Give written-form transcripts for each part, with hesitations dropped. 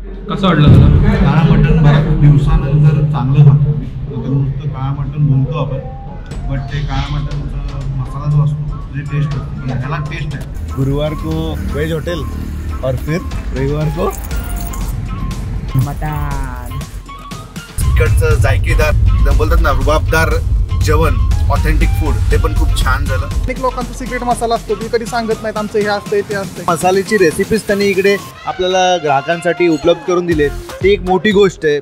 कसं वाटलं तुला? काळा मटण बऱ्याच दिवसानंतर चांगलं खातो मी. नुसतं काळा मटण बोलतो आपण, बट ते काळा मटणचा मसाला जो असतो त्याची टेस्ट असतो, पण ह्याला टेस्ट आहे. गुरुवार को वेज होटल और फिर रविवार को मटण. इकडचं जायकेदार एकदम बोलतात ना रुबाबदार जेवण, ऑथेंटिक फूड, ते पण खूप छान झालं. अनेक लोकांचा सिक्रेट मसाला असतो, ते कधी सांगत नाहीत आमचं हे असतंय ते असतंय. मसाल्याची रेसिपीज त्यांनी इकडे आपल्याला ग्राहकांसाठी उपलब्ध करून दिले, ती एक मोठी गोष्ट आहे.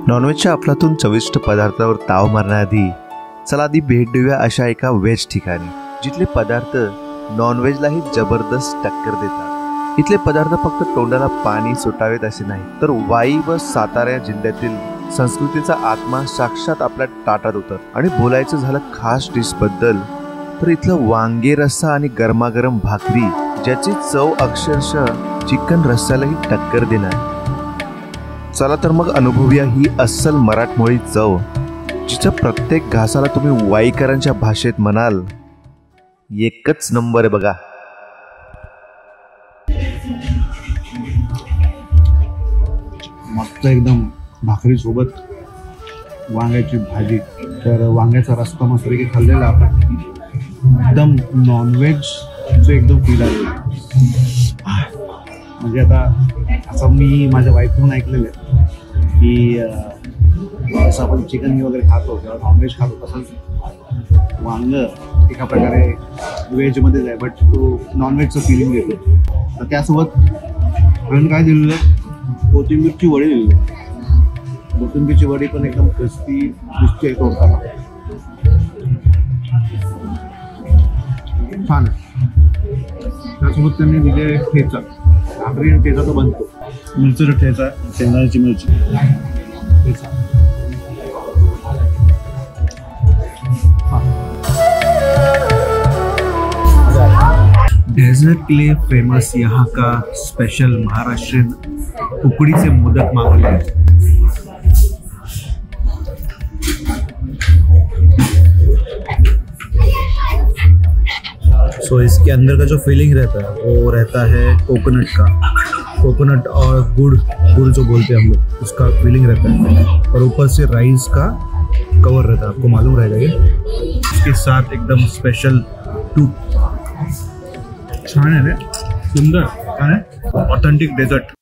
नॉनव्हेजच्या अफलातून चविष्ट पदार्थावर ताव मारण्याआधी चला आधी भेट देऊया अशा एका व्हेज ठिकाणी, जिथले पदार्थ नॉनव्हेजलाही जबरदस्त टक्कर देतात. इथले पदार्थ फक्त तोंडाला पाणी सुटावेत असे नाही, तर वाई व सातारा जिल्ह्यातील संस्कृतीचा आत्मा साक्षात आपल्या ताटात उतर. आणि बोलायचं झालं खास डिश बद्दल, तर इथलं वांगे रस्सा आणि गरमागरम भाकरी, ज्याची चव अक्षरशः चिकन रस्स्यालाही टक्कर देणार. चला तर मग अनुभवूया ही अस्सल मराठमोळी चव, जिच्या प्रत्येक घासाला तुम्ही वाईकरांच्या भाषेत म्हणाल एकच नंबर आहे बघा. मस्त एकदम भाकरी सोबत वांग्याची भाजी, तर वांग्याचा रस्ता मस्तपैकी खाल्लेला आपण, एकदम नॉनव्हेजचं एकदम फील आलेलं. म्हणजे आता असं मी माझ्या वाईफकडून ऐकलेलं आहे की जसं आपण चिकन वगैरे खातो किंवा नॉनव्हेज खातो, तसंच वांग एका प्रकारे व्हेजमध्येच आहे, बट तो नॉनव्हेजचं फिलिंग येतो. तर त्यासोबत आपण काय दिलेलं आहे, कोथिंबीरची वडी दिलेली आहे. कोथिंबीरची वडी पण एकदम क्रिस्पी आहे तोडताना, छान आहे. त्यासोबत त्यांनी दिले ठेचा, भाकरी आणि ठेचा तो बनतो, मिरचीचा ठेचा, शेंगदाण्याची मिरची ठेचा. डेजर्ट के लिए फेमस यहाँ का स्पेशल महाराष्ट्रीयन उकड़ी से मोदक मांगले हैं. सो इसके अंदर का जो फीलिंग रहता है वो रहता है कोकोनट का, कोकोनट और गुड़ जो बोलते हैं हम लोग, उसका फीलिंग रहता है. और ऊपर से राइस का कवर रहता है, आपको मालूम रहेगा ये. इसके साथ एकदम स्पेशल टूप. छान है रे, सुंदर, छान है, ऑथेंटिक डेजर्ट.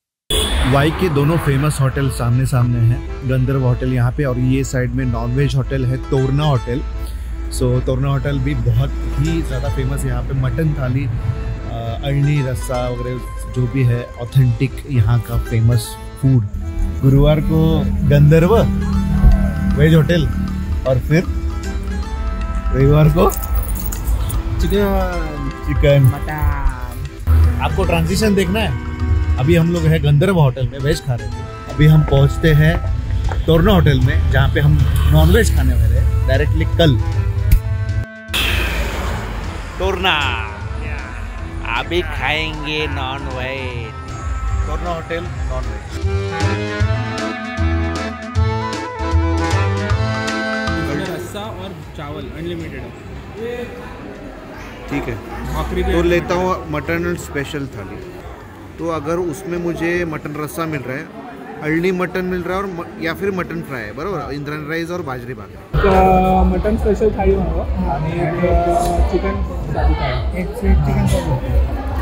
वाई के दोनों फेमस होटल सामने सामने हैं. गंधर्व होटल यहाँ पे, और ये साइड में नॉनवेज होटल है तोरना होटल. सो तोरना होटल भी बहुत ही ज़्यादा फेमस है. यहाँ पे मटन थाली, अळणी रस्सा वगैरह जो भी है ऑथेंटिक यहाँ का फेमस फूड. गुरुवार को गंधर्व वेज होटल और फिर रविवार को चिकन मटन. आपको ट्रांजिशन देखना है. अभी हम लोग हैं गंधर्व होटल में, वेज खा रहे थे. अभी हम पहुंचते हैं तोरना होटल में, जहाँ पे हम नॉनवेज खाने वाले हैं डायरेक्टली कल. तोरना अभी खाएंगे नॉनवेज. तोरना होटल नॉनवेज. रस्सा और चावल अनलिमिटेड है. ठीक है, तो लेता हूँ मटन स्पेशल थाली. तो अगर उसमें मुझे मटन रस्सा मिल रहा है, अळणी मटन मिल रहा है, और या फिर मटन फ्राई है, बरोबर, इंद्रायणी राईस और बाजरी भाकरी. मटन स्पेशल थाळी मागवा आणि एक चिकन साधी थाळी, एक चिकन साधी,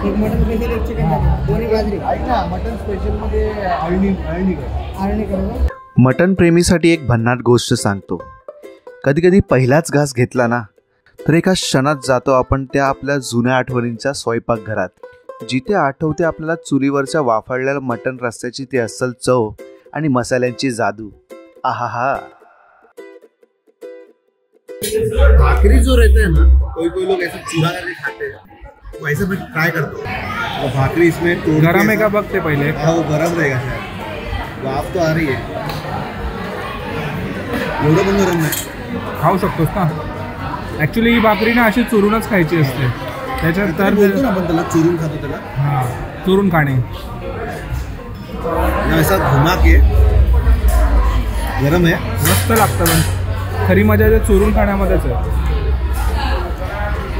एक मटन स्पेशल, एक चिकन साधी, दोन्ही बाजरी. ऐक ना, मटन स्पेशलमध्ये अळणी करू. मटन प्रेमीसाठी एक भन्नाट गोष्ट सांगतो. कधी कधी पहिलाच घास घेतला ना, तर एका क्षणात जातो आपण त्या आपल्या जुन्या आठवणींच्या स्वयंपाकघरात, जिथे आठवते आपल्याला चुलीवरच्या वाफळलेल्या मटन रस्स्याची ती अस्सल चव आणि मसाल्यांची जादू. आहा. भाकरी जो रहता है ना, कोई लोग ऐसा चूड़ा करके खाते हैं, वैसे मैं ट्राई करता हूँ. तो भाकरी इसमें गरम है का बघते पहिले. हाँ, वो गरम रहेगा शायद, वाफ तो आ रही है. एवढं पण गरम नाही, खाऊ शकतोस ना. ॲक्च्युली ही भाकरी ना अशी चुरूनच खायची असते. त्याच्यात तर बोलतो ना आपण त्याला चुरून खातो त्याला. हां, चुरून खाणे. ऐसा घुमा के गरम आहे, मस्त लागतं. पण खरी मजा ते चुरून खाण्यामध्येच आहे.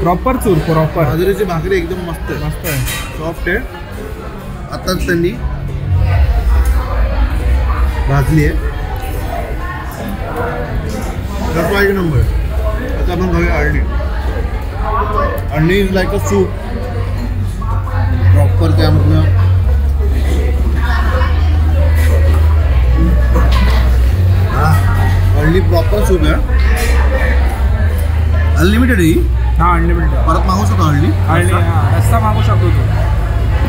प्रॉपर चूर प्रॉपर बाजरीची भाकरी एकदम मस्त आहे, मस्त आहे. सॉफ्ट आहे. आताच त्यांनी भाजली आहे. तर एक नंबर. आता आपण खाऊया अळणी. Alani is like a soup proper. त्यामधनं अळणी प्रॉपर सूप आहे. अनलिमिटेड ही. हा अनलिमिटेड. परत मागू शकतो अळणी. आणि रस्सा मागू शकतो तू.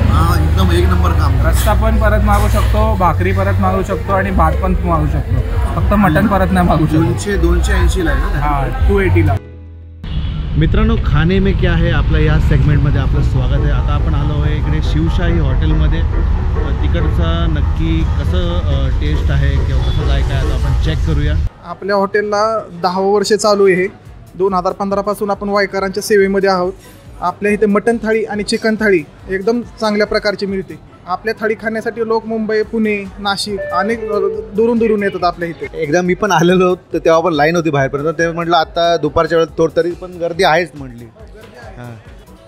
हा एकदम एक नंबर काम. रस्सा पण परत मागू शकतो, भाकरी परत मागू शकतो आणि भात पण मागू शकतो. फक्त मटण परत नाही मागू शकतो. 280 ला आहे ना. हा 280ला. मित्रांनो, खाणे में क्या है आपलं या सेगमेंटमध्ये आपलं स्वागत आहे. आता आपण आलो आहे इकडे शिवशाही हॉटेलमध्ये. तिकडचं नक्की कसं टेस्ट आहे किंवा कसं काय काय आता आपण चेक करूया. आपल्या हॉटेलला 10 वर्ष चालू आहे. 2015 पासून आपण वायकरांच्या सेवेमध्ये आहोत. आपल्या इथे मटण थाळी आणि चिकन थाळी एकदम चांगल्या प्रकारची मिळते. आपल्या थाळी खाण्यासाठी लोक मुंबई, पुणे, नाशिक अनेक दुरून दुरून येतात आपल्या इथे. एकदा मी पण आलेलो तर तेव्हा पण लाईन होती बाहेरपर्यंत. ते म्हटलं आता दुपारच्या वेळेत तरी पण गर्दी आहेच म्हटली.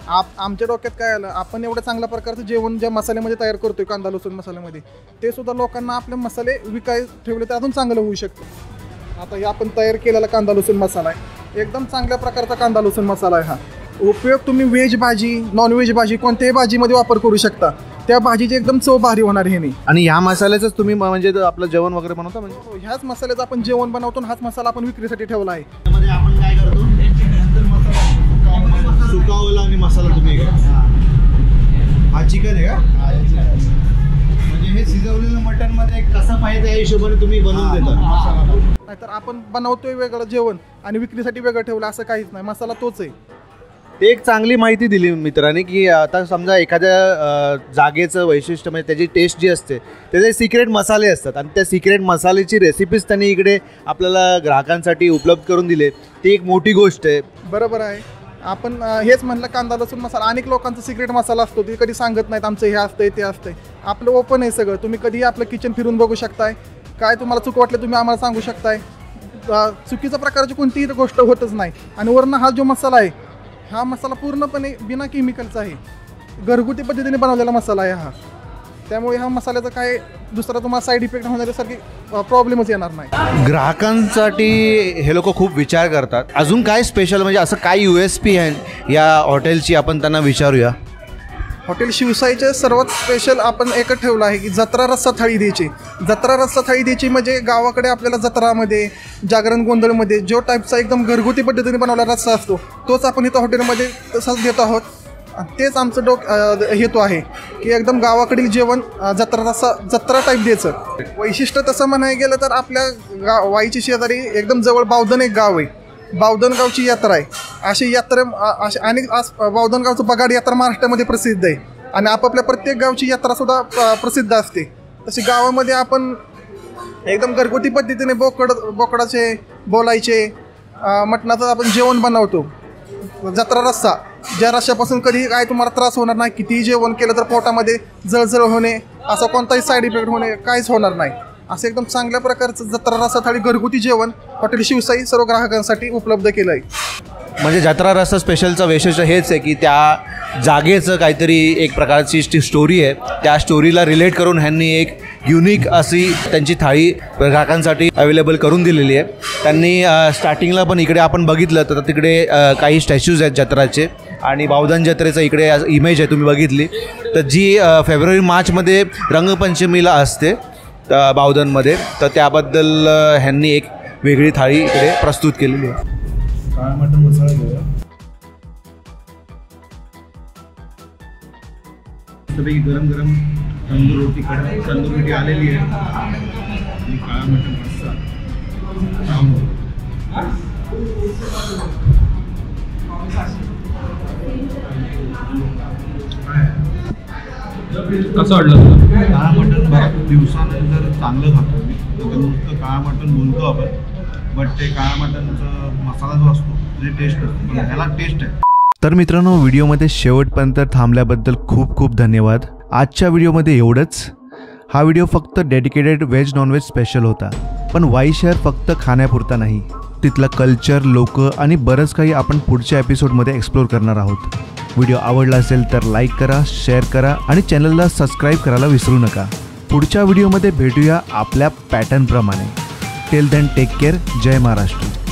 आमच्या डोक्यात काय आलं, आपण एवढं चांगल्या प्रकारचं जेवण ज्या मसाल्यामध्ये तयार करतोय, कांदा लसूण मसाल्यामध्ये, ते सुद्धा लोकांना आपले मसाले विकाय ठेवले तर अजून चांगलं होऊ शकतं. आता हे आपण तयार केलेला कांदा लसूण मसाला आहे. एकदम चांगल्या प्रकारचा कांदा लसूण मसाला आहे हा. उपयोग तुम्ही व्हेज भाजी, नॉन व्हेज भाजी कोणत्याही भाजीमध्ये वापर करू शकता. त्या भाजीची एकदम चव भारी होणार हे नाही. आणि ह्या मसाल्याचंच तुम्ही म्हणजे आपलं जेवण वगैरे बनवता म्हणजे? ह्याच मसाल्याचं आपण जेवण बनवतो. हाच मसाला आपण विक्रीसाठी ठेवला आहे. त्यामध्ये आपण काय करतो, सुकावला आणि मसाला तुम्ही हा चिकन आहे का? म्हणजे हे शिजवलेलं मटन मध्ये कसं पाहिजे त्या हिशोबाने तुम्ही बनवून देता. नाहीतर आपण बनवतोय वेगळं जेवण आणि विक्रीसाठी वेगळं ठेवलं असं काहीच नाही. मसाला तोच आहे. ते एक चांगली माहिती दिली मित्रांनी की आता समजा एखाद्या जागेचं वैशिष्ट्य म्हणजे त्याची टेस्ट जी असते त्याचे सिक्रेट मसाले असतात आणि त्या सिक्रेट मसाल्याची रेसिपीज त्यांनी इकडे आपल्याला ग्राहकांसाठी उपलब्ध करून दिले. ती एक मोठी गोष्ट आहे. बरोबर आहे. आपण हेच म्हणलं कांदा लसूण मसाला. अनेक लोकांचा सिक्रेट मसाला असतो, ते कधी सांगत नाहीत आमचं हे असतंय ते असतंय. आपलं ओपन आहे सगळं. तुम्ही कधीही आपलं किचन फिरून बघू शकताय. काय तुम्हाला चूक वाटलं तुम्ही आम्हाला सांगू शकताय. चुकीच्या प्रकारची कोणतीही गोष्ट होतच नाही. आणि वरनं हा जो मसाला आहे, हा मसाला पूर्णपणे बिना केमिकलचा आहे. घरगुती पद्धतीने बनवलेला मसाला आहे हा. त्यामुळे ह्या मसाल्याचा काय दुसरा तुम्हाला साईड इफेक्ट होण्यासारखी प्रॉब्लेमच येणार नाही. ग्राहकांसाठी हे लोक खूप विचार करतात. अजून काय स्पेशल म्हणजे असं काय USP आहे या हॉटेलची आपण त्यांना विचारूया. हॉटेल शिवसाईचे सर्वात स्पेशल आपण एकच ठेवलं आहे की जत्रा रस्सा थाळी द्यायची. जत्रा रस्सा थाळी द्यायची म्हणजे गावाकडे आपल्याला जत्रामध्ये, जागरण गोंधळमध्ये जो टाईपचा एकदम घरगुती पद्धतीने बनवलेला रस्सा असतो तोच आपण इथं हॉटेलमध्ये तसाच देत आहोत. तेच आमचं हेतू आहे की एकदम गावाकडील जेवण जत्रा रस्सा जत्रा टाईप द्यायचं. वैशिष्ट्य तसं म्हणायला गेलं तर आपल्या वाईची शेजारी एकदम जवळ बावधन एक गाव आहे. बावधनगावची यात्रा आहे. अशी यात्रा आणि बावधनगावचं बगाड यात्रा महाराष्ट्रामध्ये प्रसिद्ध आहे. आणि आपापल्या प्रत्येक गावची यात्रासुद्धा प्रसिद्ध असते. तशी गावामध्ये आपण एकदम घरगुती पद्धतीने बोकडाचे बोलायचे मटणाचं आपण जेवण बनवतो. जत्रा रस्सा, ज्या रस्स्यापासून कधीही काय तुम्हाला त्रास होणार नाही. कितीही जेवण केलं तर पोटामध्ये जळजळ होणे, असा कोणताही साईड इफेक्ट होणे काहीच होणार नाही. असं एकदम चांगल्या प्रकारचं जत्रा रस्सा थाळी घरगुती जेवण हॉटेल शिवसाई सर्व ग्राहकांसाठी उपलब्ध केलं आहे. म्हणजे जत्रा रस्सा स्पेशलचं वैशिष्ट्य हेच आहे की त्या जागेचं काहीतरी एक प्रकारची स्टोरी आहे. त्या स्टोरीला रिलेट करून ह्यांनी एक युनिक अशी त्यांची थाळी ग्राहकांसाठी अवेलेबल करून दिलेली आहे. त्यांनी स्टार्टिंगला पण इकडे आपण बघितलं तर तिकडे काही स्टॅच्यूज आहेत जत्राचे आणि बावधन जत्रेचं इकडे इमेज आहे तुम्ही बघितली तर जी फेब्रुवारी-मार्चमध्ये रंगपंचमीला असते बावधनमध्ये. तर त्याबद्दल ह्यांनी एक वेगळी थाळी इकडे प्रस्तुत केलेली आहे. काळा मटण मसाला घेऊया. सगळी गरम गरम तंदूर रोटी आलेली आहे आणि काळा मटण रस्सा. कसं वाटलं तुला? काळा मटण बऱ्याच दिवसानंतर चांगलं खातो मी. नुसतं काळा मटण बोलतो आपण, बट ते काळा मटणचा मसाला जो असतो त्याची टेस्ट असतो, पण ह्याला टेस्ट आहे. तर मित्रांनो, व्हिडिओमध्ये शेवटपर्यंत थांबल्याबद्दल खूप खूप धन्यवाद. आजच्या व्हिडिओमध्ये एवढंच. हा व्हिडिओ फक्त डेडिकेटेड व्हेज नॉनव्हेज स्पेशल होता. पण वाई शहर फक्त खाण्यापुरता नाही, तिथलं कल्चर, लोक आणि बरंच काही आपण पुढच्या एपिसोडमध्ये एक्सप्लोर करणार आहोत. व्हिडिओ आवडला असेल तर लाईक करा, शेअर करा आणि चॅनलला सबस्क्राईब करायला विसरू नका. पुढच्या व्हिडिओमध्ये भेटूया आपल्या पॅटर्नप्रमाणे. Till then take care. जय महाराष्ट्र.